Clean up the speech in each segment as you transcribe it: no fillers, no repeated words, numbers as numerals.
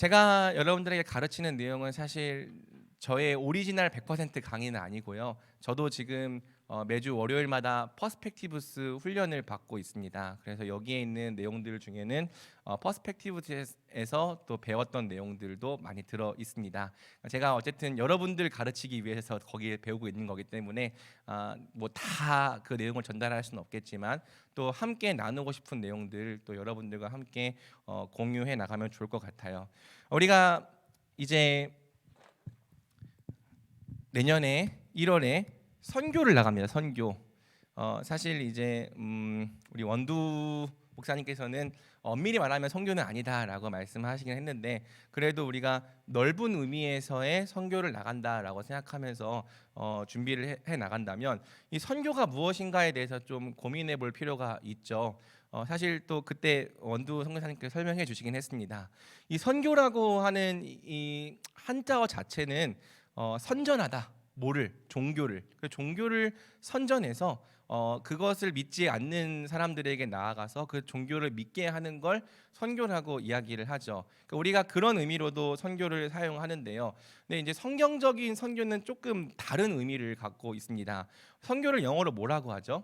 제가 여러분들에게 가르치는 내용은 사실 저의 오리지널 100% 강의는 아니고요. 저도 지금 매주 월요일마다 퍼스펙티브스 훈련을 받고 있습니다. 그래서 여기에 있는 내용들 중에는 퍼스펙티브스에서 또 배웠던 내용들도 많이 들어 있습니다. 제가 어쨌든 여러분들 가르치기 위해서 거기에 배우고 있는 거기 때문에 뭐 다 그 내용을 전달할 수는 없겠지만 또 함께 나누고 싶은 내용들 또 여러분들과 함께 공유해 나가면 좋을 것 같아요. 우리가 이제 내년에 1월에 선교를 나갑니다. 선교. 사실 이제 우리 원두 목사님께서는 엄밀히 말하면 선교는 아니다라고 말씀하시긴 했는데 그래도 우리가 넓은 의미에서의 선교를 나간다라고 생각하면서 준비를 해 나간다면 이 선교가 무엇인가에 대해서 좀 고민해 볼 필요가 있죠. 사실 또 그때 원두 선교사님께서 설명해 주시긴 했습니다. 이 선교라고 하는 이 한자어 자체는 선전하다, 뭐를 종교를 그 종교를 선전해서 그것을 믿지 않는 사람들에게 나아가서 그 종교를 믿게 하는 걸 선교라고 이야기를 하죠. 그러니까 우리가 그런 의미로도 선교를 사용하는데요. 근데 이제 성경적인 선교는 조금 다른 의미를 갖고 있습니다. 선교를 영어로 뭐라고 하죠?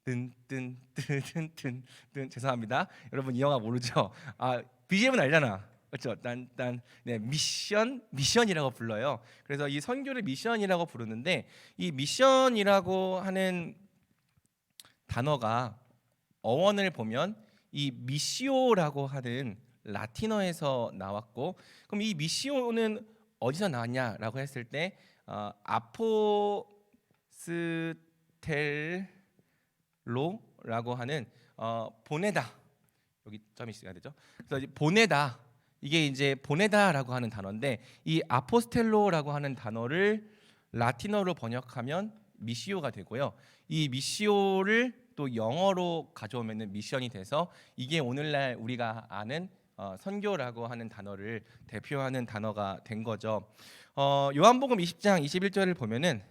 뜬뜬뜬뜬뜬 죄송합니다. 여러분 이 영화 모르죠? BGM은 알잖아. 그렇죠? 딴딴 네, 미션이라고 불러요. 그래서 이 선교를 미션이라고 부르는데 이 미션이라고 하는 단어가 어원을 보면 이 미시오라고 하는 라틴어에서 나왔고 그럼 이 미시오는 어디서 나왔냐라고 했을 때 아포스텔 로라고 하는 보내다 여기 점이 있어야 되죠. 그래서 보내다 이게 이제 보내다라고 하는 단어인데 이 아포스텔로라고 하는 단어를 라틴어로 번역하면 미시오가 되고요. 이 미시오를 또 영어로 가져오면은 미션이 돼서 이게 오늘날 우리가 아는 선교라고 하는 단어를 대표하는 단어가 된 거죠. 요한복음 20장 21절을 보면은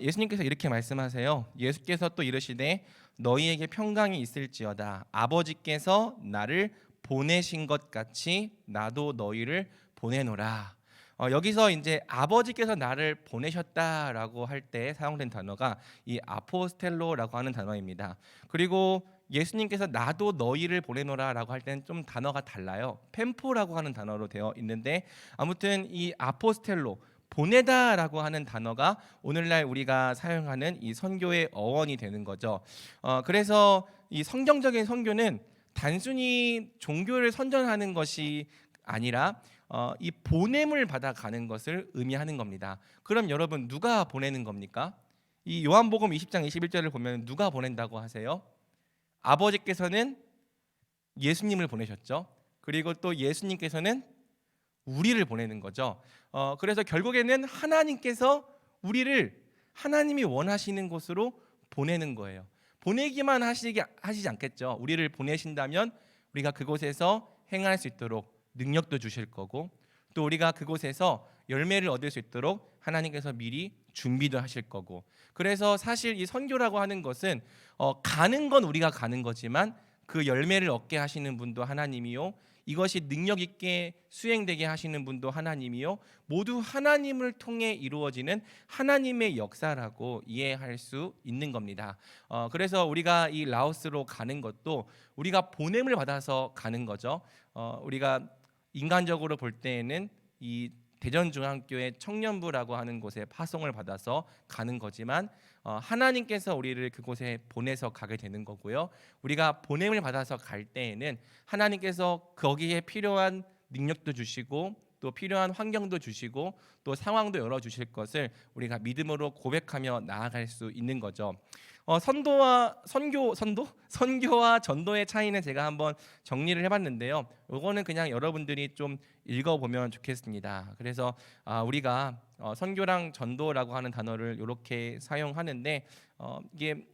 예수님께서 이렇게 말씀하세요. 예수께서 또 이르시되 너희에게 평강이 있을지어다. 아버지께서 나를 보내신 것 같이 나도 너희를 보내노라. 여기서 이제 아버지께서 나를 보내셨다라고 할 때 사용된 단어가 이 아포스텔로라고 하는 단어입니다. 그리고 예수님께서 나도 너희를 보내노라라고 할 때는 좀 단어가 달라요. 펜포라고 하는 단어로 되어 있는데 아무튼 이 아포스텔로 보내다라고 하는 단어가 오늘날 우리가 사용하는 이 선교의 어원이 되는 거죠. 그래서 이 성경적인 선교는 단순히 종교를 선전하는 것이 아니라 이 보냄을 받아 가는 것을 의미하는 겁니다. 그럼 여러분 누가 보내는 겁니까? 이 요한복음 20장 21절을 보면 누가 보낸다고 하세요? 아버지께서는 예수님을 보내셨죠. 그리고 또 예수님께서는 우리를 보내는 거죠. 그래서 결국에는 하나님께서 우리를 하나님이 원하시는 곳으로 보내는 거예요. 보내기만 하시지 않겠죠. 우리를 보내신다면 우리가 그곳에서 행할 수 있도록 능력도 주실 거고 또 우리가 그곳에서 열매를 얻을 수 있도록 하나님께서 미리 준비도 하실 거고 그래서 사실 이 선교라고 하는 것은 가는 건 우리가 가는 거지만 그 열매를 얻게 하시는 분도 하나님이요 이것이 능력 있게 수행되게 하시는 분도 하나님이요 모두 하나님을 통해 이루어지는 하나님의 역사라고 이해할 수 있는 겁니다. 그래서 우리가 이 라오스로 가는 것도 우리가 보냄을 받아서 가는 거죠. 우리가 인간적으로 볼 때에는 이 대전중앙교회 청년부라고 하는 곳에 파송을 받아서 가는 거지만 하나님께서 우리를 그곳에 보내서 가게 되는 거고요. 우리가 보냄을 받아서 갈 때에는 하나님께서 거기에 필요한 능력도 주시고 또 필요한 환경도 주시고 또 상황도 열어 주실 것을 우리가 믿음으로 고백하며 나아갈 수 있는 거죠. 선교와 전도의 차이는 제가 한번 정리를 해봤는데요. 이거는 그냥 여러분들이 좀 읽어보면 좋겠습니다. 그래서 우리가 선교랑 전도라고 하는 단어를 이렇게 사용하는데 이게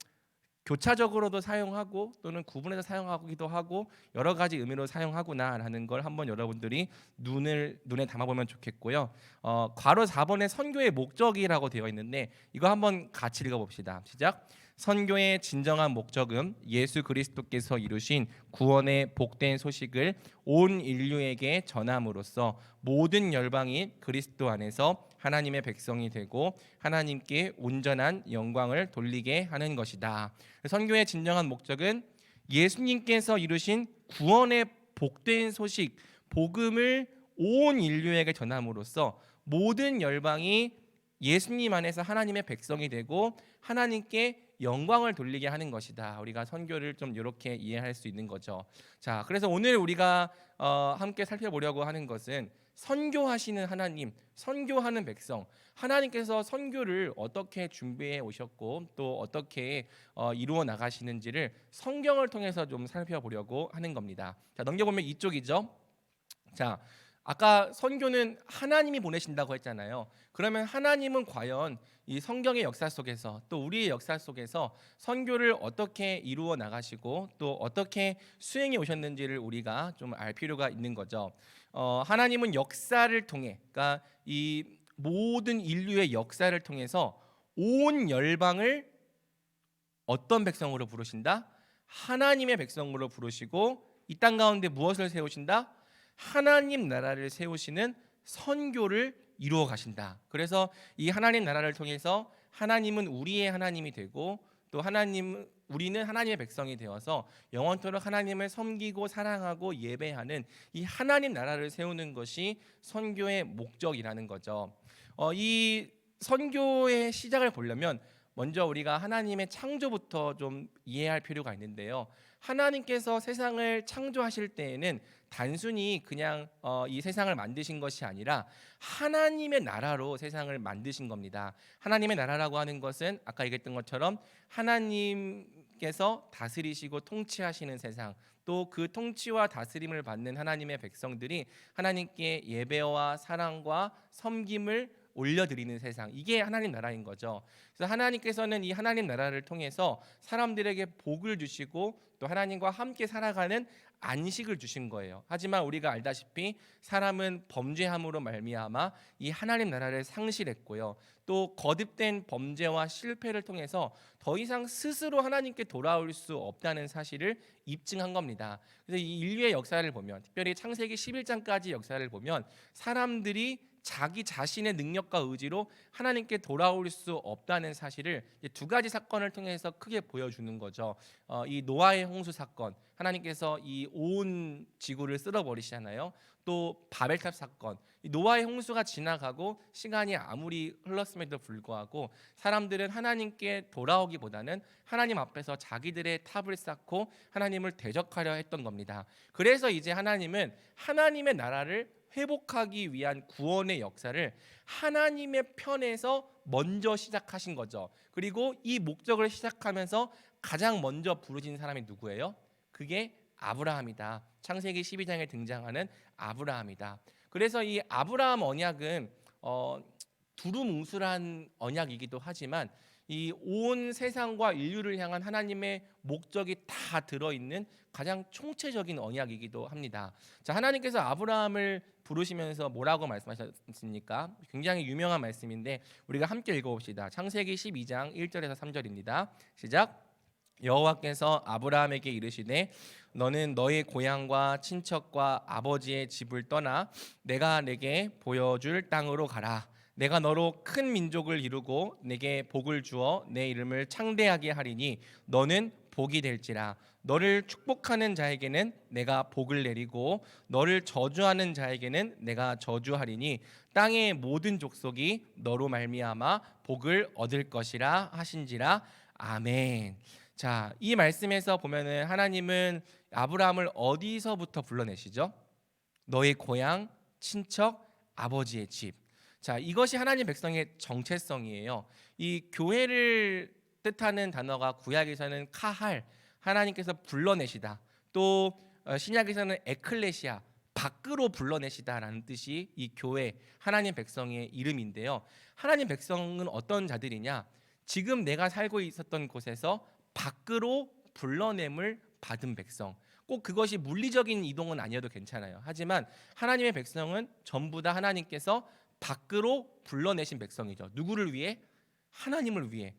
교차적으로도 사용하고 또는 구분해서 사용하기도 하고 여러 가지 의미로 사용하구나라는 걸 한번 여러분들이 눈에 담아보면 좋겠고요. 괄호 4번에 선교의 목적이라고 되어 있는데 이거 한번 같이 읽어봅시다. 시작. 선교의 진정한 목적은 예수 그리스도께서 이루신 구원의 복된 소식을 온 인류에게 전함으로써 모든 열방이 그리스도 안에서 하나님의 백성이 되고 하나님께 온전한 영광을 돌리게 하는 것이다. 선교의 진정한 목적은 예수님께서 이루신 구원의 복된 소식, 복음을 온 인류에게 전함으로써 모든 열방이 예수님 안에서 하나님의 백성이 되고 하나님께 영광을 돌리게 하는 것이다. 우리가 선교를 좀 이렇게 이해할 수 있는 거죠. 자, 그래서 오늘 우리가 함께 살펴보려고 하는 것은 선교하시는 하나님, 선교하는 백성, 하나님께서 선교를 어떻게 준비해 오셨고 또 어떻게 이루어 나가시는지를 성경을 통해서 좀 살펴보려고 하는 겁니다. 자, 넘겨보면 이쪽이죠. 자, 아까 선교는 하나님이 보내신다고 했잖아요. 그러면 하나님은 과연 이 성경의 역사 속에서 또 우리의 역사 속에서 선교를 어떻게 이루어 나가시고 또 어떻게 수행해 오셨는지를 우리가 좀 알 필요가 있는 거죠. 하나님은 역사를 통해, 그러니까 이 모든 인류의 역사를 통해서 온 열방을 어떤 백성으로 부르신다? 하나님의 백성으로 부르시고 이 땅 가운데 무엇을 세우신다? 하나님 나라를 세우시는 선교를 이루어 가신다. 그래서 이 하나님 나라를 통해서 하나님은 우리의 하나님이 되고 또 우리는 하나님의 백성이 되어서 영원토록 하나님을 섬기고 사랑하고 예배하는 이 하나님 나라를 세우는 것이 선교의 목적이라는 거죠. 이 선교의 시작을 보려면 먼저 우리가 하나님의 창조부터 좀 이해할 필요가 있는데요. 하나님께서 세상을 창조하실 때에는 단순히 그냥 이 세상을 만드신 것이 아니라 하나님의 나라로 세상을 만드신 겁니다. 하나님의 나라라고 하는 것은 아까 얘기했던 것처럼 하나님께서 다스리시고 통치하시는 세상, 또 그 통치와 다스림을 받는 하나님의 백성들이 하나님께 예배와 사랑과 섬김을 올려드리는 세상, 이게 하나님 나라인 거죠. 그래서 하나님께서는 이 하나님 나라를 통해서 사람들에게 복을 주시고 또 하나님과 함께 살아가는 안식을 주신 거예요. 하지만 우리가 알다시피 사람은 범죄함으로 말미암아 이 하나님 나라를 상실했고요. 또 거듭된 범죄와 실패를 통해서 더 이상 스스로 하나님께 돌아올 수 없다는 사실을 입증한 겁니다. 그래서 이 인류의 역사를 보면, 특별히 창세기 11장까지 역사를 보면 사람들이 자기 자신의 능력과 의지로 하나님께 돌아올 수 없다는 사실을 두 가지 사건을 통해서 크게 보여주는 거죠. 이 노아의 홍수 사건, 하나님께서 이 온 지구를 쓸어버리시잖아요. 또 바벨탑 사건, 이 노아의 홍수가 지나가고 시간이 아무리 흘렀음에도 불구하고 사람들은 하나님께 돌아오기보다는 하나님 앞에서 자기들의 탑을 쌓고 하나님을 대적하려 했던 겁니다. 그래서 이제 하나님은 하나님의 나라를 회복하기 위한 구원의 역사를 하나님의 편에서 먼저 시작하신 거죠. 그리고 이 목적을 시작하면서 가장 먼저 부르신 사람이 누구예요? 그게 아브라함이다. 창세기 12장에 등장하는 아브라함이다. 그래서 이 아브라함 언약은 두루뭉술한 언약이기도 하지만 이 온 세상과 인류를 향한 하나님의 목적이 다 들어있는 가장 총체적인 언약이기도 합니다. 자, 하나님께서 아브라함을 부르시면서 뭐라고 말씀하셨습니까? 굉장히 유명한 말씀인데 우리가 함께 읽어봅시다. 창세기 12장 1절에서 3절입니다. 시작. 여호와께서 아브라함에게 이르시되 너는 너의 고향과 친척과 아버지의 집을 떠나 내가 내게 보여줄 땅으로 가라. 내가 너로 큰 민족을 이루고 내게 복을 주어 내 이름을 창대하게 하리니 너는 복이 될지라. 너를 축복하는 자에게는 내가 복을 내리고 너를 저주하는 자에게는 내가 저주하리니 땅의 모든 족속이 너로 말미암아 복을 얻을 것이라 하신지라. 아멘. 자, 이 말씀에서 보면은 하나님은 아브라함을 어디서부터 불러내시죠? 너의 고향, 친척, 아버지의 집. 자, 이것이 하나님 백성의 정체성이에요. 이 교회를 뜻하는 단어가 구약에서는 카할, 하나님께서 불러내시다. 또 신약에서는 에클레시아, 밖으로 불러내시다라는 뜻이 이 교회, 하나님 백성의 이름인데요. 하나님 백성은 어떤 자들이냐? 지금 내가 살고 있었던 곳에서 밖으로 불러냄을 받은 백성. 꼭 그것이 물리적인 이동은 아니어도 괜찮아요. 하지만 하나님의 백성은 전부 다 하나님께서 밖으로 불러내신 백성이죠. 누구를 위해? 하나님을 위해.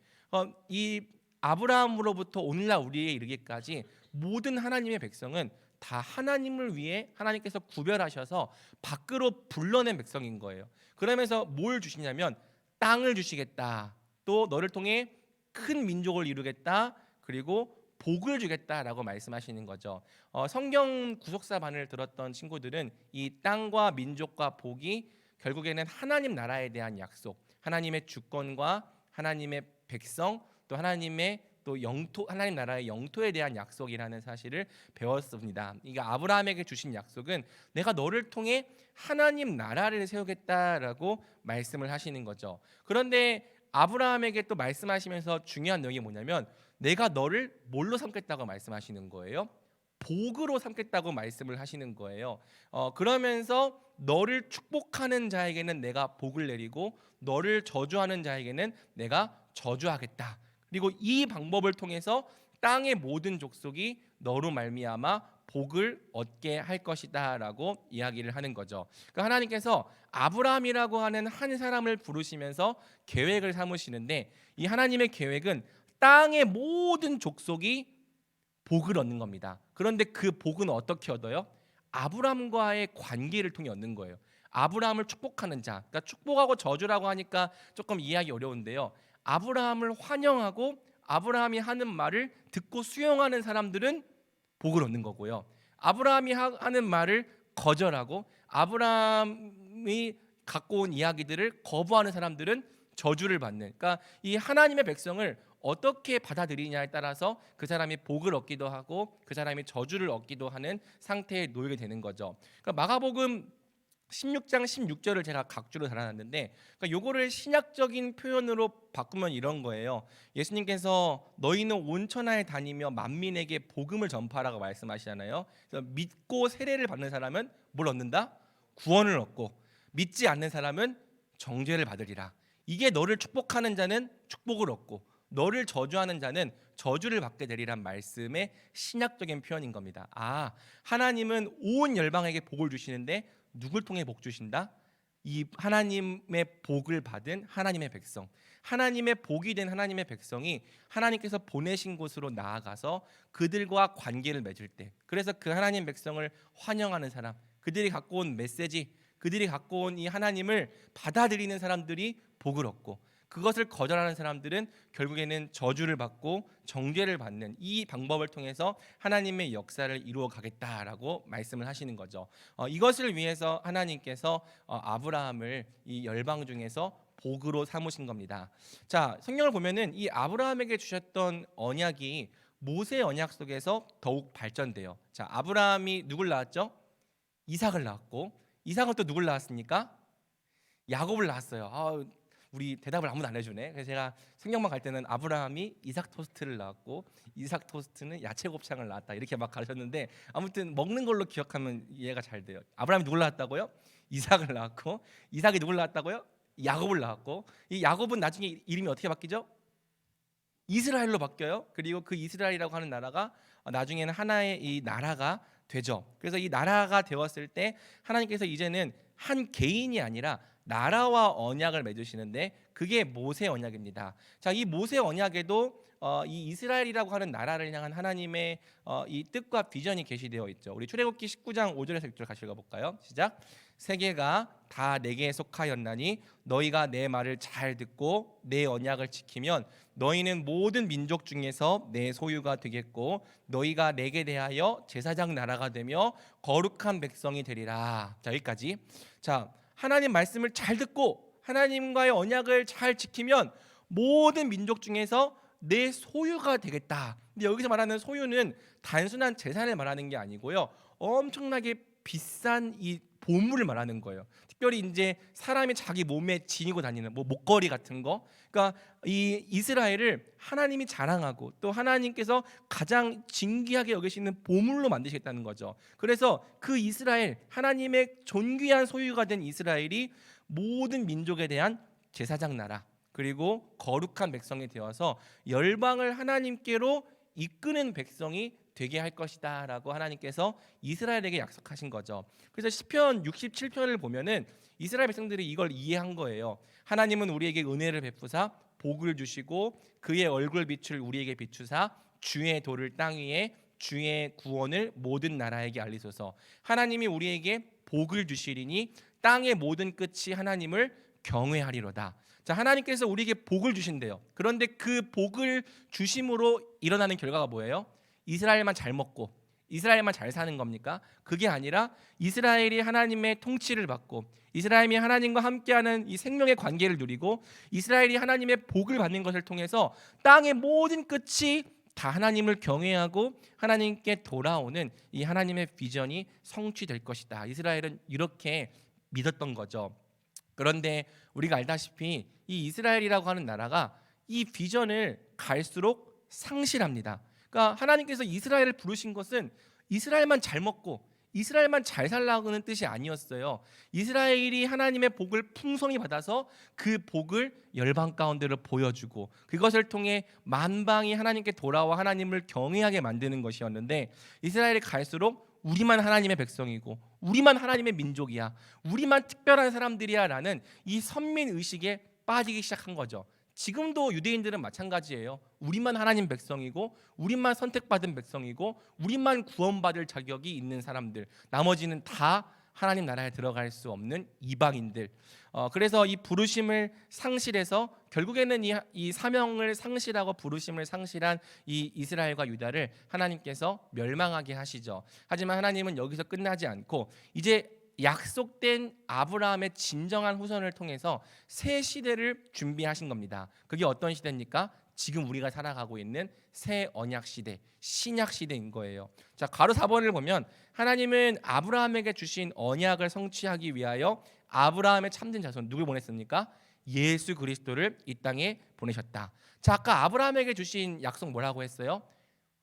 이 아브라함으로부터 오늘날 우리에 이르기까지 모든 하나님의 백성은 다 하나님을 위해 하나님께서 구별하셔서 밖으로 불러낸 백성인 거예요. 그러면서 뭘 주시냐면 땅을 주시겠다. 또 너를 통해 큰 민족을 이루겠다. 그리고 복을 주겠다라고 말씀하시는 거죠. 성경 구속사반을 들었던 친구들은 이 땅과 민족과 복이 결국에는 하나님 나라에 대한 약속, 하나님의 주권과 하나님의 백성, 또 하나님의 또 영토, 하나님 나라의 영토에 대한 약속이라는 사실을 배웠습니다. 이게 아브라함에게 주신 약속은 내가 너를 통해 하나님 나라를 세우겠다라고 말씀을 하시는 거죠. 그런데 아브라함에게 또 말씀하시면서 중요한 내용이 뭐냐면 내가 너를 뭘로 삼겠다고 말씀하시는 거예요? 복으로 삼겠다고 말씀을 하시는 거예요. 그러면서 너를 축복하는 자에게는 내가 복을 내리고 너를 저주하는 자에게는 내가 저주하겠다. 그리고 이 방법을 통해서 땅의 모든 족속이 너로 말미암아 복을 얻게 할 것이다라고 이야기를 하는 거죠. 그러니까 하나님께서 아브라함이라고 하는 한 사람을 부르시면서 계획을 삼으시는데 이 하나님의 계획은 땅의 모든 족속이 복을 얻는 겁니다. 그런데 그 복은 어떻게 얻어요? 아브라함과의 관계를 통해 얻는 거예요. 아브라함을 축복하는 자. 그러니까 축복하고 저주라고 하니까 조금 이해하기 어려운데요. 아브라함을 환영하고 아브라함이 하는 말을 듣고 수용하는 사람들은 복을 얻는 거고요. 아브라함이 하는 말을 거절하고 아브라함이 갖고 온 이야기들을 거부하는 사람들은 저주를 받는. 그러니까 이 하나님의 백성을 어떻게 받아들이냐에 따라서 그 사람이 복을 얻기도 하고 그 사람이 저주를 얻기도 하는 상태에 놓이게 되는 거죠. 그러니까 마가복음 16장 16절을 제가 각주로 달아놨는데 그러니까 요거를 신약적인 표현으로 바꾸면 이런 거예요. 예수님께서 너희는 온 천하에 다니며 만민에게 복음을 전파하라고 말씀하시잖아요. 그래서 믿고 세례를 받는 사람은 뭘 얻는다? 구원을 얻고 믿지 않는 사람은 정죄를 받으리라. 이게 너를 축복하는 자는 축복을 얻고 너를 저주하는 자는 저주를 받게 되리란 말씀의 신약적인 표현인 겁니다. 하나님은 온 열방에게 복을 주시는데 누굴 통해 복 주신다? 이 하나님의 복을 받은 하나님의 백성, 하나님의 복이 된 하나님의 백성이 하나님께서 보내신 곳으로 나아가서 그들과 관계를 맺을 때, 그래서 그 하나님 백성을 환영하는 사람, 그들이 갖고 온 메시지, 그들이 갖고 온 이 하나님을 받아들이는 사람들이 복을 얻고 그것을 거절하는 사람들은 결국에는 저주를 받고 정죄를 받는 이 방법을 통해서 하나님의 역사를 이루어 가겠다라고 말씀을 하시는 거죠. 이것을 위해서 하나님께서 아브라함을 이 열방 중에서 복으로 삼으신 겁니다. 자, 성경을 보면은 이 아브라함에게 주셨던 언약이 모세 언약 속에서 더욱 발전돼요. 자, 아브라함이 누굴 낳았죠? 이삭을 낳았고, 이삭은 또 누굴 낳았습니까? 야곱을 낳았어요. 우리 대답을 아무도 안 해주네. 그래서 제가 성경만 갈 때는 아브라함이 이삭 토스트를 낳았고 이삭 토스트는 야채 곱창을 낳았다 이렇게 막 가르쳤는데 아무튼 먹는 걸로 기억하면 이해가 잘 돼요. 아브라함이 누굴 낳았다고요? 이삭을 낳았고 이삭이 누굴 낳았다고요? 야곱을 낳았고 이 야곱은 나중에 이름이 어떻게 바뀌죠? 이스라엘로 바뀌어요. 그리고 그 이스라엘이라고 하는 나라가 나중에는 하나의 이 나라가 되죠. 그래서 이 나라가 되었을 때 하나님께서 이제는 한 개인이 아니라 나라와 언약을 맺으시는데 그게 모세 언약입니다. 자, 이 모세 언약에도 이 이스라엘이라고 하는 나라를 향한 하나님의 이 뜻과 비전이 게시되어 있죠. 우리 출애굽기 19장 5절에서 6절 같이 읽어볼까요? 시작. 세계가 다 내게 속하였나니 너희가 내 말을 잘 듣고 내 언약을 지키면 너희는 모든 민족 중에서 내 소유가 되겠고 너희가 내게 대하여 제사장 나라가 되며 거룩한 백성이 되리라. 자, 여기까지. 자, 하나님 말씀을 잘 듣고 하나님과의 언약을 잘 지키면 모든 민족 중에서 내 소유가 되겠다. 근데 여기서 말하는 소유는 단순한 재산을 말하는 게 아니고요. 엄청나게 비싼 이 보물을 말하는 거예요. 특별히 이제 사람이 자기 몸에 지니고 다니는 뭐 목걸이 같은 거. 그러니까 이 이스라엘을 하나님이 자랑하고 또 하나님께서 가장 진귀하게 여기시는 보물로 만드시겠다는 거죠. 그래서 그 이스라엘, 하나님의 존귀한 소유가 된 이스라엘이 모든 민족에 대한 제사장 나라 그리고 거룩한 백성이 되어서 열방을 하나님께로 이끄는 백성이 되게 할 것이다라고 하나님께서 이스라엘에게 약속하신 거죠. 그래서 시편 67편을 보면은 이스라엘 백성들이 이걸 이해한 거예요. 하나님은 우리에게 은혜를 베푸사 복을 주시고 그의 얼굴 빛을 우리에게 비추사 주의 도를 땅 위에 주의 구원을 모든 나라에게 알리소서. 하나님이 우리에게 복을 주시리니 땅의 모든 끝이 하나님을 경외하리로다. 자, 하나님께서 우리에게 복을 주신대요. 그런데 그 복을 주심으로 일어나는 결과가 뭐예요? 이스라엘만 잘 먹고 이스라엘만 잘 사는 겁니까? 그게 아니라 이스라엘이 하나님의 통치를 받고 이스라엘이 하나님과 함께하는 이 생명의 관계를 누리고 이스라엘이 하나님의 복을 받는 것을 통해서 땅의 모든 끝이 다 하나님을 경외하고 하나님께 돌아오는 이 하나님의 비전이 성취될 것이다. 이스라엘은 이렇게 믿었던 거죠. 그런데 우리가 알다시피 이 이스라엘이라고 하는 나라가 이 비전을 갈수록 상실합니다. 그러니까 하나님께서 이스라엘을 부르신 것은 이스라엘만 잘 먹고 이스라엘만 잘 살라고는 뜻이 아니었어요. 이스라엘이 하나님의 복을 풍성히 받아서 그 복을 열방 가운데로 보여주고 그것을 통해 만방이 하나님께 돌아와 하나님을 경외하게 만드는 것이었는데 이스라엘이 갈수록 우리만 하나님의 백성이고 우리만 하나님의 민족이야, 우리만 특별한 사람들이야 라는 이 선민 의식에 빠지기 시작한 거죠. 지금도 유대인들은 마찬가지예요. 우리만 하나님 백성이고 우리만 선택받은 백성이고 우리만 구원받을 자격이 있는 사람들, 나머지는 다 하나님 나라에 들어갈 수 없는 이방인들. 그래서 이 부르심을 상실해서 결국에는 이 사명을 상실하고 부르심을 상실한 이 이스라엘과 유다를 하나님께서 멸망하게 하시죠. 하지만 하나님은 여기서 끝나지 않고 이제 약속된 아브라함의 진정한 후손을 통해서 새 시대를 준비하신 겁니다. 그게 어떤 시대입니까? 지금 우리가 살아가고 있는 새 언약 시대, 신약 시대인 거예요. 자, 가로 4번을 보면 하나님은 아브라함에게 주신 언약을 성취하기 위하여 아브라함의 참된 자손 누굴 보냈습니까? 예수 그리스도를 이 땅에 보내셨다. 자, 아까 아브라함에게 주신 약속 뭐라고 했어요?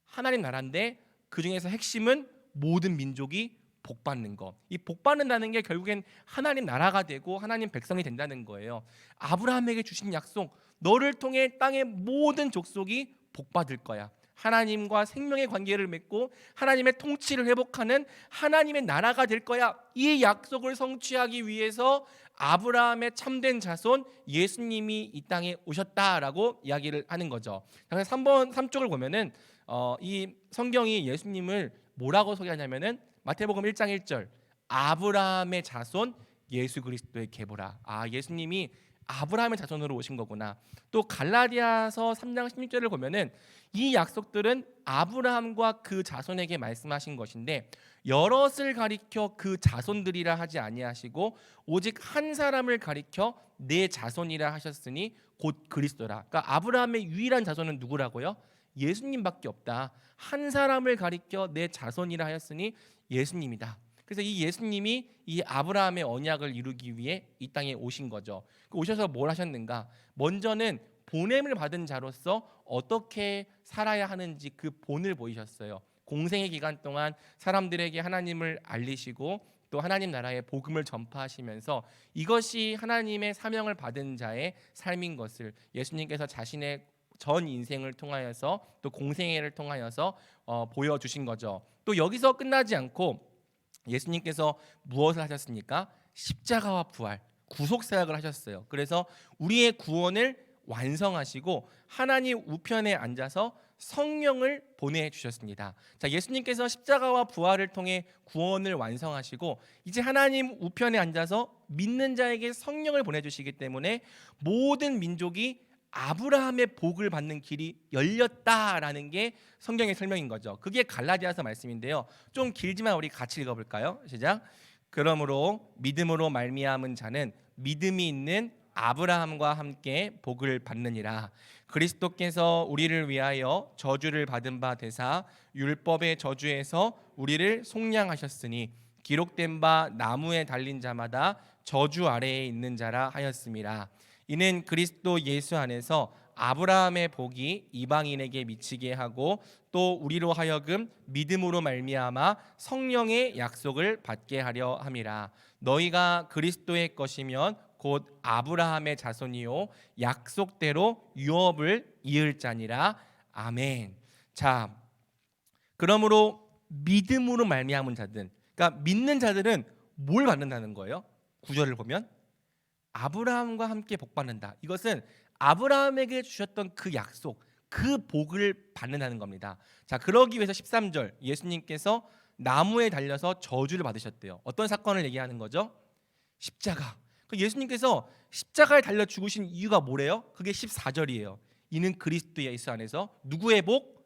하나님 나라인데 그 중에서 핵심은 모든 민족이 복 받는 거. 이 복 받는다는 게 결국엔 하나님 나라가 되고 하나님 백성이 된다는 거예요. 아브라함에게 주신 약속, 너를 통해 땅의 모든 족속이 복 받을 거야. 하나님과 생명의 관계를 맺고 하나님의 통치를 회복하는 하나님의 나라가 될 거야. 이 약속을 성취하기 위해서 아브라함의 참된 자손 예수님이 이 땅에 오셨다라고 이야기를 하는 거죠. 그래서 3쪽을 보면은 이 성경이 예수님을 뭐라고 소개하냐면은 마태복음 1장 1절 아브라함의 자손 예수 그리스도의 계보라. 예수님이 아브라함의 자손으로 오신 거구나. 또 갈라디아서 3장 16절을 보면은 이 약속들은 아브라함과 그 자손에게 말씀하신 것인데 여럿을 가리켜 그 자손들이라 하지 아니하시고 오직 한 사람을 가리켜 내 자손이라 하셨으니 곧 그리스도라. 그러니까 아브라함의 유일한 자손은 누구라고요? 예수님밖에 없다. 한 사람을 가리켜 내 자손이라 하였으니 예수님이다. 그래서 이 예수님이 이 아브라함의 언약을 이루기 위해 이 땅에 오신 거죠. 오셔서 뭘 하셨는가? 먼저는 보냄을 받은 자로서 어떻게 살아야 하는지 그 본을 보이셨어요. 공생의 기간 동안 사람들에게 하나님을 알리시고 또 하나님 나라의 복음을 전파하시면서 이것이 하나님의 사명을 받은 자의 삶인 것을 예수님께서 자신의 전 인생을 통하여서 또 공생애를 통하여서 보여주신 거죠. 또 여기서 끝나지 않고 예수님께서 무엇을 하셨습니까? 십자가와 부활, 구속사역을 하셨어요. 그래서 우리의 구원을 완성하시고 하나님 우편에 앉아서 성령을 보내주셨습니다. 자, 예수님께서 십자가와 부활을 통해 구원을 완성하시고 이제 하나님 우편에 앉아서 믿는 자에게 성령을 보내주시기 때문에 모든 민족이 아브라함의 복을 받는 길이 열렸다라는 게 성경의 설명인 거죠. 그게 갈라디아서 말씀인데요. 좀 길지만 우리 같이 읽어볼까요? 시작. 그러므로 믿음으로 말미암은 자는 믿음이 있는 아브라함과 함께 복을 받느니라. 그리스도께서 우리를 위하여 저주를 받은 바 되사 율법의 저주에서 우리를 속량하셨으니 기록된 바 나무에 달린 자마다 저주 아래에 있는 자라 하였음이라. 이는 그리스도 예수 안에서 아브라함의 복이 이방인에게 미치게 하고 또 우리로 하여금 믿음으로 말미암아 성령의 약속을 받게 하려 함이라. 너희가 그리스도의 것이면 곧 아브라함의 자손이요 약속대로 유업을 이을 자니라. 아멘. 자, 그러므로 믿음으로 말미암은 자들, 그러니까 믿는 자들은 뭘 받는다는 거예요? 구절을 보면 아브라함과 함께 복 받는다. 이것은 아브라함에게 주셨던 그 약속, 그 복을 받는다는 겁니다. 자, 그러기 위해서 13절 예수님께서 나무에 달려서 저주를 받으셨대요. 어떤 사건을 얘기하는 거죠? 십자가. 그 예수님께서 십자가에 달려 죽으신 이유가 뭐래요? 그게 14절이에요. 이는 그리스도 예수 안에서 누구의 복?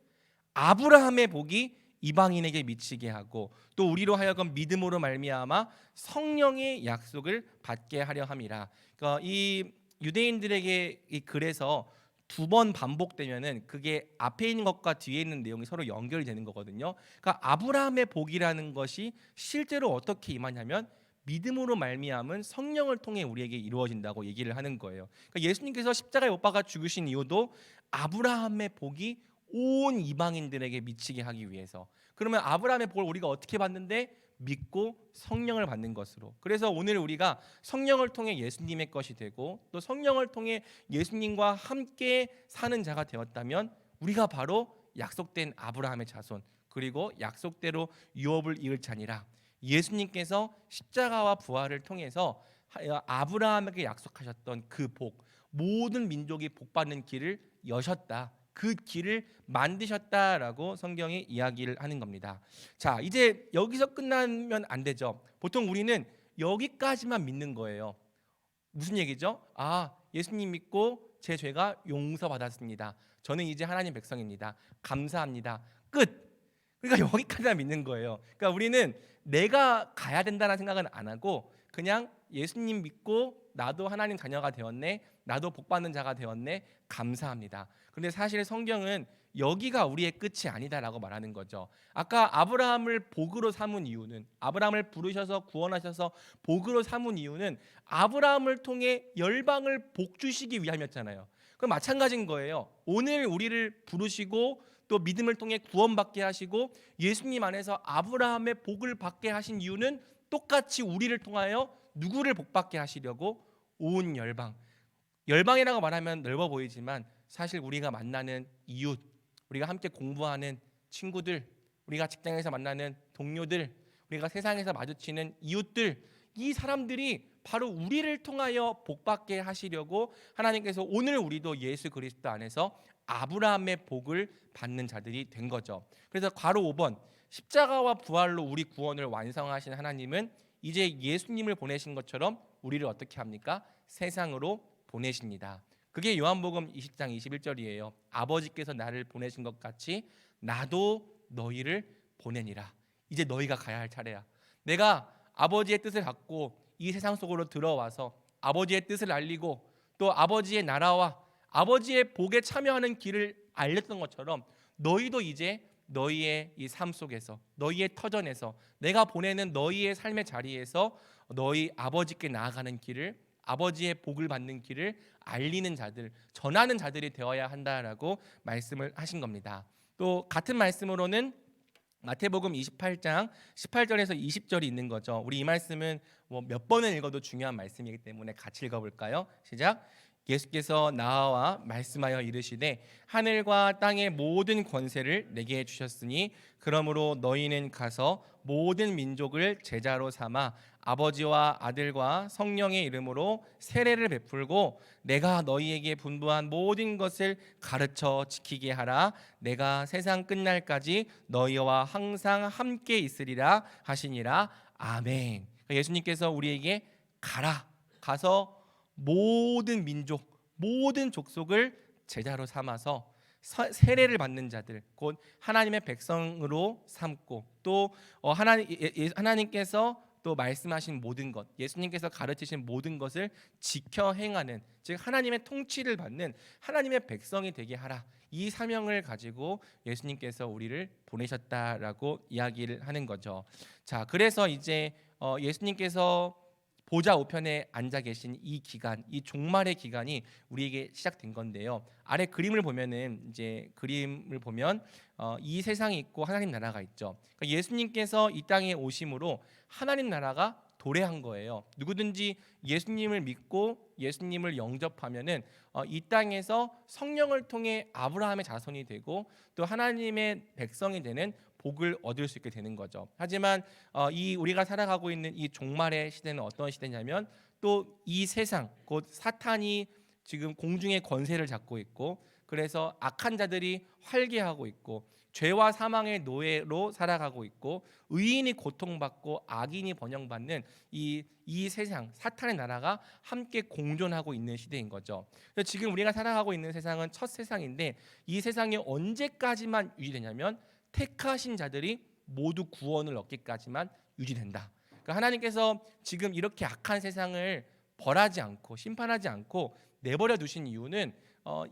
아브라함의 복이 이방인에게 미치게 하고 또 우리로 하여금 믿음으로 말미암아 성령의 약속을 받게 하려 함이라. 그러니까 이 유대인들에게 이 글에서 두 번 반복되면은 그게 앞에 있는 것과 뒤에 있는 내용이 서로 연결이 되는 거거든요. 그러니까 아브라함의 복이라는 것이 실제로 어떻게 임하냐면 믿음으로 말미암은 성령을 통해 우리에게 이루어진다고 얘기를 하는 거예요. 그러니까 예수님께서 십자가에 못 박아 죽으신 이유도 아브라함의 복이 온 이방인들에게 미치게 하기 위해서. 그러면 아브라함의 복을 우리가 어떻게 받는데? 믿고 성령을 받는 것으로. 그래서 오늘 우리가 성령을 통해 예수님의 것이 되고 또 성령을 통해 예수님과 함께 사는 자가 되었다면 우리가 바로 약속된 아브라함의 자손, 그리고 약속대로 유업을 이을 자니라. 예수님께서 십자가와 부활을 통해서 아브라함에게 약속하셨던 그 복, 모든 민족이 복받는 길을 여셨다. 그 길을 만드셨다라고 성경이 이야기를 하는 겁니다. 자, 이제 여기서 끝나면 안 되죠. 보통 우리는 여기까지만 믿는 거예요. 무슨 얘기죠? 아, 예수님 믿고 제 죄가 용서받았습니다. 저는 이제 하나님 백성입니다. 감사합니다. 끝. 그러니까 여기까지만 믿는 거예요. 그러니까 우리는 내가 가야 된다는 생각은 안 하고 그냥 예수님 믿고 나도 하나님 자녀가 되었네. 나도 복받는 자가 되었네. 감사합니다. 그런데 사실 성경은 여기가 우리의 끝이 아니다라고 말하는 거죠. 아까 아브라함을 복으로 삼은 이유는, 아브라함을 부르셔서 구원하셔서 복으로 삼은 이유는 아브라함을 통해 열방을 복 주시기 위함이었잖아요. 그럼 마찬가지인 거예요. 오늘 우리를 부르시고 또 믿음을 통해 구원받게 하시고 예수님 안에서 아브라함의 복을 받게 하신 이유는 똑같이 우리를 통하여 누구를 복받게 하시려고? 온 열방. 열방이라고 말하면 넓어 보이지만 사실 우리가 만나는 이웃, 우리가 함께 공부하는 친구들, 우리가 직장에서 만나는 동료들, 우리가 세상에서 마주치는 이웃들, 이 사람들이 바로 우리를 통하여 복받게 하시려고 하나님께서 오늘 우리도 예수 그리스도 안에서 아브라함의 복을 받는 자들이 된 거죠. 그래서 괄호 5번 십자가와 부활로 우리 구원을 완성하신 하나님은 이제 예수님을 보내신 것처럼 우리를 어떻게 합니까? 세상으로 보내십니다. 그게 요한복음 20장 21절이에요. 아버지께서 나를 보내신 것 같이 나도 너희를 보내니라. 이제 너희가 가야 할 차례야. 내가 아버지의 뜻을 갖고 이 세상 속으로 들어와서 아버지의 뜻을 알리고 또 아버지의 나라와 아버지의 복에 참여하는 길을 알렸던 것처럼 너희도 이제 너희의 이 삶 속에서 너희의 터전에서 내가 보내는 너희의 삶의 자리에서 너희 아버지께 나아가는 길을, 아버지의 복을 받는 길을 알리는 자들, 전하는 자들이 되어야 한다라고 말씀을 하신 겁니다. 또 같은 말씀으로는 마태복음 28장 18절에서 20절이 있는 거죠. 우리 이 말씀은 몇 번을 읽어도 중요한 말씀이기 때문에 같이 읽어볼까요? 시작. 예수께서 나와 말씀하여 이르시되 하늘과 땅의 모든 권세를 내게 주셨으니 그러므로 너희는 가서 모든 민족을 제자로 삼아 아버지와 아들과 성령의 이름으로 세례를 베풀고 내가 너희에게 분부한 모든 것을 가르쳐 지키게 하라. 내가 세상 끝날까지 너희와 항상 함께 있으리라 하시니라. 아멘. 예수님께서 우리에게 가라, 가서 모든 민족, 모든 족속을 제자로 삼아서 세례를 받는 자들, 곧 하나님의 백성으로 삼고 또 하나님께서 또 말씀하신 모든 것, 예수님께서 가르치신 모든 것을 지켜 행하는, 즉 하나님의 통치를 받는 하나님의 백성이 되게 하라. 이 사명을 가지고 예수님께서 우리를 보내셨다라고 이야기를 하는 거죠. 자, 그래서 이제 예수님께서 보좌 우편에 앉아 계신 이 기간, 이 종말의 기간이 우리에게 시작된 건데요. 아래 그림을 보면은 이제 그림을 보면 이 세상이 있고 하나님 나라가 있죠. 그러니까 예수님께서 이 땅에 오심으로 하나님 나라가 도래한 거예요. 누구든지 예수님을 믿고 예수님을 영접하면은 이 땅에서 성령을 통해 아브라함의 자손이 되고 또 하나님의 백성이 되는 복을 얻을 수 있게 되는 거죠. 하지만 이 우리가 살아가고 있는 이 종말의 시대는 어떤 시대냐면 또 이 세상 곧 사탄이 지금 공중의 권세를 잡고 있고, 그래서 악한 자들이 활개하고 있고 죄와 사망의 노예로 살아가고 있고 의인이 고통받고 악인이 번영받는 이 세상 사탄의 나라가 함께 공존하고 있는 시대인 거죠. 그래서 지금 우리가 살아가고 있는 세상은 첫 세상인데 이 세상이 언제까지만 유지되냐면 택하신 자들이 모두 구원을 얻기까지만 유지된다. 그러니까 하나님께서 지금 이렇게 악한 세상을 벌하지 않고 심판하지 않고 내버려 두신 이유는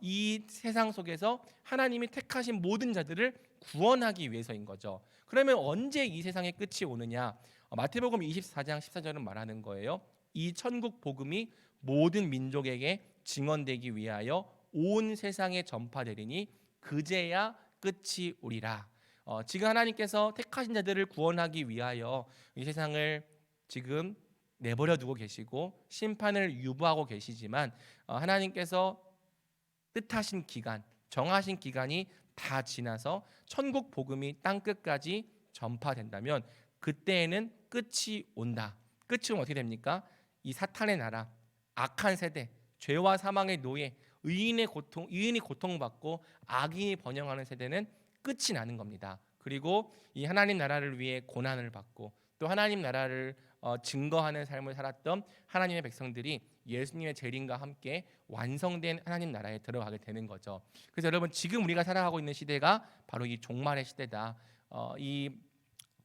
이 세상 속에서 하나님이 택하신 모든 자들을 구원하기 위해서인 거죠. 그러면 언제 이 세상의 끝이 오느냐? 마태복음 24장 14절은 말하는 거예요. 이 천국 복음이 모든 민족에게 증언되기 위하여 온 세상에 전파되리니 그제야 끝이 오리라. 지금 하나님께서 택하신 자들을 구원하기 위하여 이 세상을 지금 내버려 두고 계시고 심판을 유보하고 계시지만 하나님께서 뜻하신 기간, 정하신 기간이 다 지나서 천국 복음이 땅 끝까지 전파된다면 그때에는 끝이 온다. 끝은 어떻게 됩니까? 이 사탄의 나라, 악한 세대, 죄와 사망의 노예, 의인이 고통받고 악인이 번영하는 세대는 끝이 나는 겁니다. 그리고 이 하나님 나라를 위해 고난을 받고 또 하나님 나라를 증거하는 삶을 살았던 하나님의 백성들이 예수님의 재림과 함께 완성된 하나님 나라에 들어가게 되는 거죠. 그래서 여러분 지금 우리가 살아가고 있는 시대가 바로 이 종말의 시대다. 이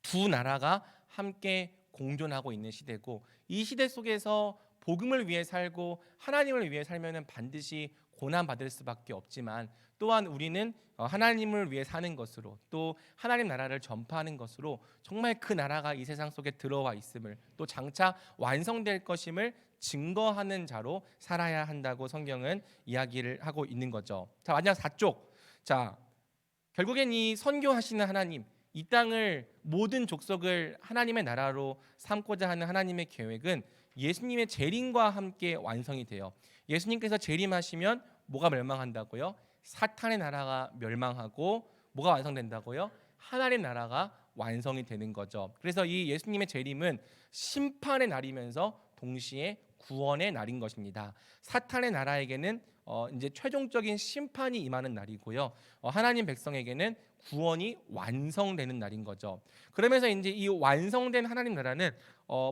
두 나라가 함께 공존하고 있는 시대고 이 시대 속에서 복음을 위해 살고 하나님을 위해 살면은 반드시 고난 받을 수밖에 없지만 또한 우리는 하나님을 위해 사는 것으로 또 하나님 나라를 전파하는 것으로 정말 그 나라가 이 세상 속에 들어와 있음을 또 장차 완성될 것임을 증거하는 자로 살아야 한다고 성경은 이야기를 하고 있는 거죠. 자, 마지막 4쪽. 자, 결국엔 이 선교하시는 하나님, 이 땅을 모든 족속을 하나님의 나라로 삼고자 하는 하나님의 계획은 예수님의 재림과 함께 완성이 돼요. 예수님께서 재림하시면 뭐가 멸망한다고요? 사탄의 나라가 멸망하고 뭐가 완성된다고요? 하나님의 나라가 완성이 되는 거죠. 그래서 이 예수님의 재림은 심판의 날이면서 동시에 구원의 날인 것입니다. 사탄의 나라에게는 이제 최종적인 심판이 임하는 날이고요. 하나님 백성에게는 구원이 완성되는 날인 거죠. 그러면서 이제 이 완성된 하나님 나라는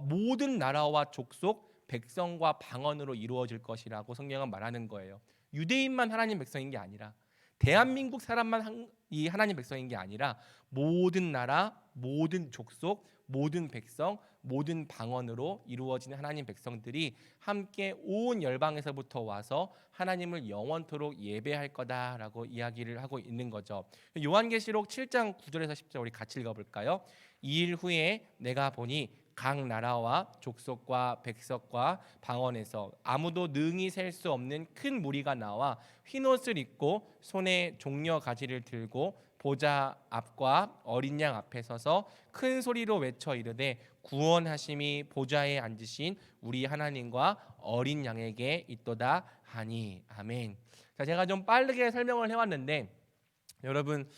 모든 나라와 족속, 백성과 방언으로 이루어질 것이라고 성경은 말하는 거예요. 유대인만 하나님 백성인 게 아니라 대한민국 사람만 이 하나님 백성인 게 아니라 모든 나라, 모든 족속, 모든 백성, 모든 방언으로 이루어지는 하나님 백성들이 함께 온 열방에서부터 와서 하나님을 영원토록 예배할 거다라고 이야기를 하고 있는 거죠. 요한계시록 7장 9절에서 10절 우리 같이 읽어볼까요? 2일 후에 내가 보니 각 나라와 족속과 백성과 방언에서 아무도 능히 셀 수 없는 큰 무리가 나와 흰옷을 입고 손에 종려 가지를 들고 보좌 앞과 어린 양 앞에 서서 큰 소리로 외쳐 이르되 구원하심이 보좌에 앉으신 우리 하나님과 어린 양에게 있도다 하니 아멘. 자, 제가 좀 빠르게 설명을 해왔는데 여러분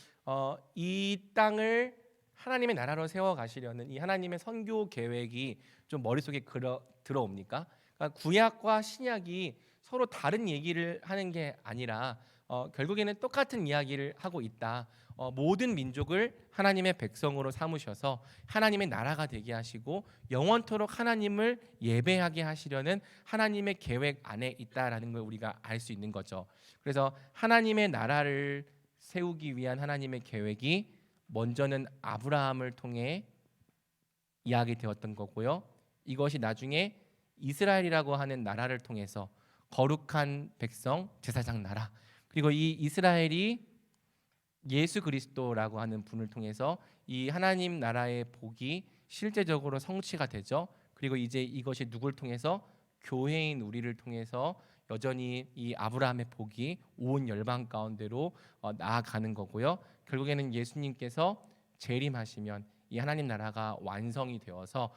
이 땅을 하나님의 나라로 세워 가시려는 이 하나님의 선교 계획이 좀 머릿속에 들어옵니까? 그러니까 구약과 신약이 서로 다른 얘기를 하는 게 아니라 결국에는 똑같은 이야기를 하고 있다. 모든 민족을 하나님의 백성으로 삼으셔서 하나님의 나라가 되게 하시고 영원토록 하나님을 예배하게 하시려는 하나님의 계획 안에 있다라는 걸 우리가 알 수 있는 거죠. 그래서 하나님의 나라를 세우기 위한 하나님의 계획이 먼저는 아브라함을 통해 이야기되었던 거고요. 이것이 나중에 이스라엘이라고 하는 나라를 통해서 거룩한 백성, 제사장 나라, 그리고 이 이스라엘이 예수 그리스도라고 하는 분을 통해서 이 하나님 나라의 복이 실제적으로 성취가 되죠. 그리고 이제 이것이 누굴 통해서 교회인 우리를 통해서 여전히 이 아브라함의 복이 온 열방 가운데로 나아가는 거고요. 결국에는 예수님께서 재림하시면 이 하나님 나라가 완성이 되어서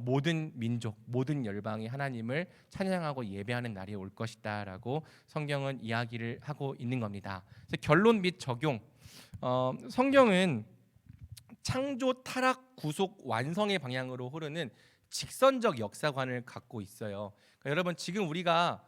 모든 민족, 모든 열방이 하나님을 찬양하고 예배하는 날이 올 것이다라고 성경은 이야기를 하고 있는 겁니다. 그래서 결론 및 적용. 성경은 창조, 타락, 구속, 완성의 방향으로 흐르는 직선적 역사관을 갖고 있어요. 그러니까 여러분 지금 우리가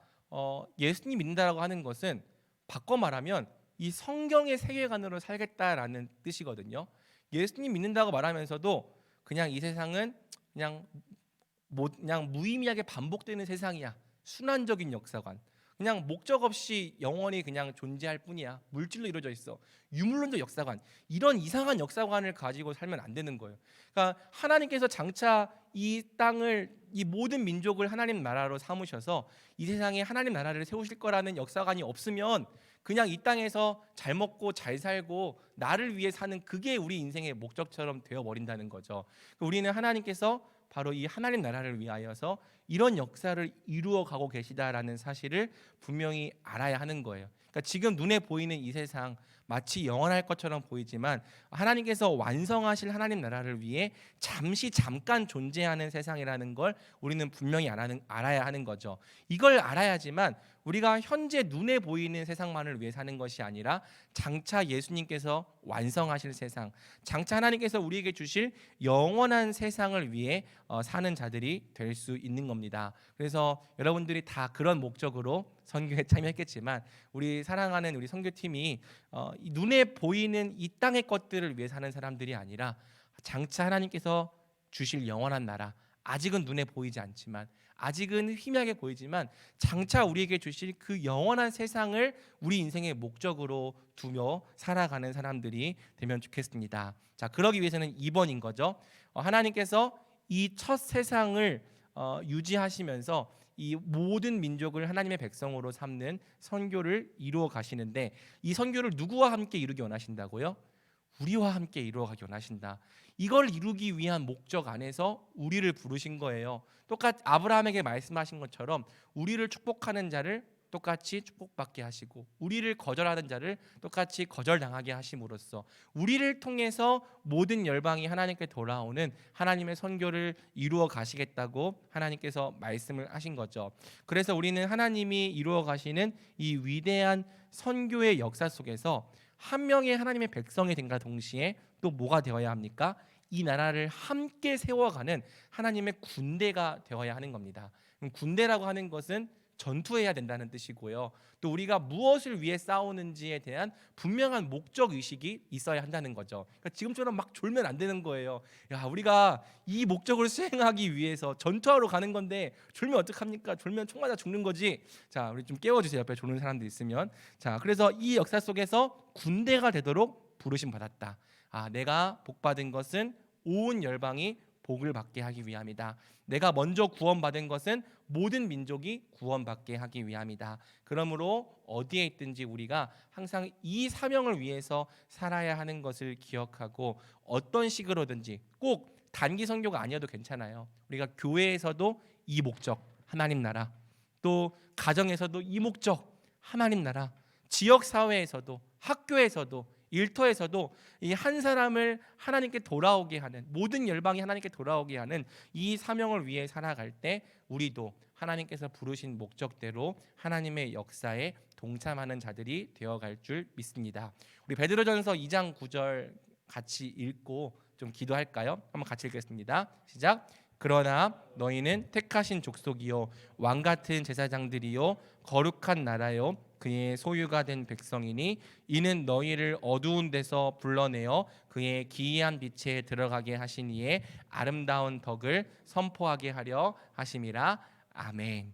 예수님 믿는다라고 하는 것은 바꿔 말하면 이 성경의 세계관으로 살겠다라는 뜻이거든요. 예수님 믿는다고 말하면서도 그냥 이 세상은 그냥 무의미하게 반복되는 세상이야. 순환적인 역사관. 그냥 목적 없이 영원히 그냥 존재할 뿐이야. 물질로 이루어져 있어. 유물론적 역사관. 이런 이상한 역사관을 가지고 살면 안 되는 거예요. 그러니까 하나님께서 장차 이 땅을, 이 모든 민족을 하나님 나라로 삼으셔서 이 세상에 하나님 나라를 세우실 거라는 역사관이 없으면 그냥 이 땅에서 잘 먹고 잘 살고 나를 위해 사는 그게 우리 인생의 목적처럼 되어 버린다는 거죠. 우리는 하나님께서 바로 이 하나님 나라를 위하여서 이런 역사를 이루어 가고 계시다라는 사실을 분명히 알아야 하는 거예요. 그러니까 지금 눈에 보이는 이 세상 마치 영원할 것처럼 보이지만 하나님께서 완성하실 하나님 나라를 위해 잠깐 존재하는 세상이라는 걸 우리는 분명히 알아야 하는 거죠. 이걸 알아야지만 우리가 현재 눈에 보이는 세상만을 위해 사는 것이 아니라 장차 예수님께서 완성하실 세상, 장차 하나님께서 우리에게 주실 영원한 세상을 위해 사는 자들이 될 수 있는 겁니다. 그래서 여러분들이 다 그런 목적으로 선교에 참여했겠지만 우리 사랑하는 우리 선교팀이 눈에 보이는 이 땅의 것들을 위해 사는 사람들이 아니라 장차 하나님께서 주실 영원한 나라, 아직은 눈에 보이지 않지만, 아직은 희미하게 보이지만 장차 우리에게 주실 그 영원한 세상을 우리 인생의 목적으로 두며 살아가는 사람들이 되면 좋겠습니다. 자, 그러기 위해서는 2번인 거죠. 하나님께서 이 첫 세상을 유지하시면서 이 모든 민족을 하나님의 백성으로 삼는 선교를 이루어 가시는데, 이 선교를 누구와 함께 이루기 원하신다고요? 우리와 함께 이루어 가기 원하신다. 이걸 이루기 위한 목적 안에서 우리를 부르신 거예요. 똑같이 아브라함에게 말씀하신 것처럼 우리를 축복하는 자를 똑같이 축복받게 하시고 우리를 거절하는 자를 똑같이 거절당하게 하심으로써 우리를 통해서 모든 열방이 하나님께 돌아오는 하나님의 선교를 이루어 가시겠다고 하나님께서 말씀을 하신 거죠. 그래서 우리는 하나님이 이루어 가시는 이 위대한 선교의 역사 속에서 한 명의 하나님의 백성이 된과 동시에 또 뭐가 되어야 합니까? 이 나라를 함께 세워가는 하나님의 군대가 되어야 하는 겁니다. 군대라고 하는 것은 전투해야 된다는 뜻이고요. 또 우리가 무엇을 위해 싸우는지에 대한 분명한 목적 의식이 있어야 한다는 거죠. 그러니까 지금처럼 막 졸면 안 되는 거예요. 야, 우리가 이 목적을 수행하기 위해서 전투하러 가는 건데 졸면 어떡합니까? 졸면 총 맞아 죽는 거지. 자, 우리 좀 깨워주세요. 옆에 졸는 사람들 있으면. 자, 그래서 이 역사 속에서 군대가 되도록 부르심 받았다. 내가 복받은 것은 온 열방이 복을 받게 하기 위함이다. 내가 먼저 구원받은 것은 모든 민족이 구원받게 하기 위함이다. 그러므로 어디에 있든지 우리가 항상 이 사명을 위해서 살아야 하는 것을 기억하고 어떤 식으로든지 꼭 단기 선교가 아니어도 괜찮아요. 우리가 교회에서도 이 목적, 하나님 나라, 또 가정에서도 이 목적, 하나님 나라, 지역 사회에서도, 학교에서도, 일터에서도 이 한 사람을 하나님께 돌아오게 하는, 모든 열방이 하나님께 돌아오게 하는 이 사명을 위해 살아갈 때 우리도 하나님께서 부르신 목적대로 하나님의 역사에 동참하는 자들이 되어갈 줄 믿습니다. 우리 베드로전서 2장 9절 같이 읽고 좀 기도할까요? 한번 같이 읽겠습니다. 시작. 그러나 너희는 택하신 족속이요 왕 같은 제사장들이요 거룩한 나라요 그의 소유가 된 백성이니 이는 너희를 어두운 데서 불러내어 그의 기이한 빛에 들어가게 하신 이의 아름다운 덕을 선포하게 하려 하심이라. 아멘.